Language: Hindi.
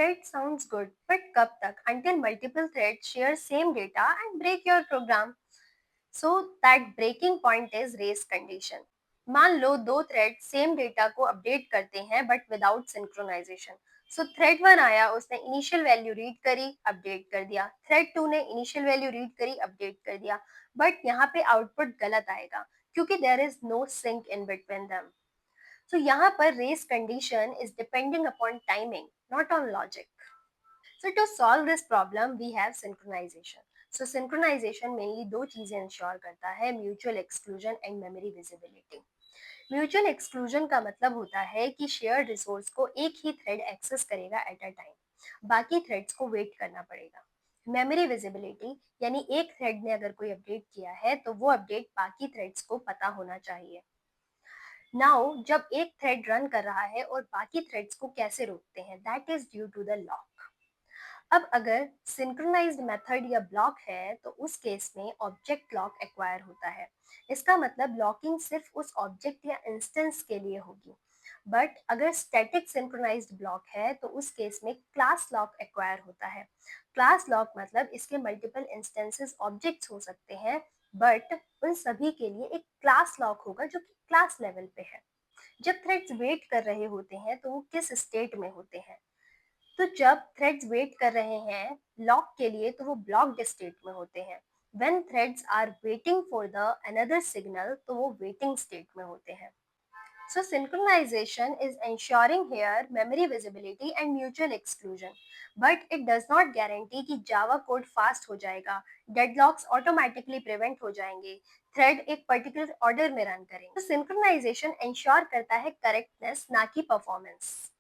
Right sounds good, but कब तक? Until multiple threads share same data and break your program. So that breaking point is race condition. मान लो दो थ्रेड सेम डेटा को अपडेट करते हैं but without synchronization. So thread one आया, उसने इनिशियल वैल्यू रीड करी, अपडेट कर दिया. थ्रेड टू ने इनिशियल वैल्यू रीड करी, अपडेट कर दिया. बट यहाँ पे आउटपुट गलत आएगा क्योंकि there is no sync in between them. So यहाँ पर race condition is depending upon timing, not on logic. So to solve this problem, we have synchronization. So synchronization mainly दो चीजें इंश्योर करता है, mutual exclusion and memory visibility. Mutual exclusion का मतलब होता है कि शेयर्ड रिसोर्स को एक ही थ्रेड एक्सेस करेगा एट अ टाइम, बाकी थ्रेड्स को वेट करना पड़ेगा. मेमोरी विजिबिलिटी यानी एक थ्रेड ने अगर कोई अपडेट किया है तो वो अपडेट बाकी थ्रेड्स को पता होना चाहिए. नाउ जब एक थ्रेड रन कर रहा है और बाकी थ्रेड्स को कैसे रोकते हैं, that is due to the lock. अब अगर सिंक्रोनाइज्ड मेथड या ब्लॉक है तो उस केस में ऑब्जेक्ट लॉक एक्वायर होता है. इसका मतलब लॉकिंग सिर्फ उस ऑब्जेक्ट या इंस्टेंस के लिए होगी. बट अगर स्टैटिक सिंक्रोनाइज्ड ब्लॉक है तो उस केस में क्लास लॉक एक्वायर होता है. क्लास लॉक मतलब इसके मल्टीपल इंस्टेंसेस ऑब्जेक्ट्स हो सकते हैं, बट उन सभी के लिए एक क्लास लॉक होगा जो कि क्लास लेवल पे है. जब थ्रेड्स वेट कर रहे होते हैं तो वो किस स्टेट में होते हैं? तो जब थ्रेड्स वेट कर रहे हैं लॉक के लिए तो वो ब्लॉक्ड स्टेट में होते हैं. When threads are waiting for the another signal तो वो वेटिंग स्टेट में होते हैं. So synchronization is ensuring here memory visibility and mutual exclusion, but it does not guarantee कि Java कोड फास्ट हो जाएगा, डेडलॉक्स ऑटोमेटिकली प्रिवेंट हो जाएंगे, थ्रेड एक पर्टिकुलर ऑर्डर में रन करेंगे. तो सिंक्रोनाइजेशन इंश्योर करता है करेक्टनेस, ना कि परफॉर्मेंस.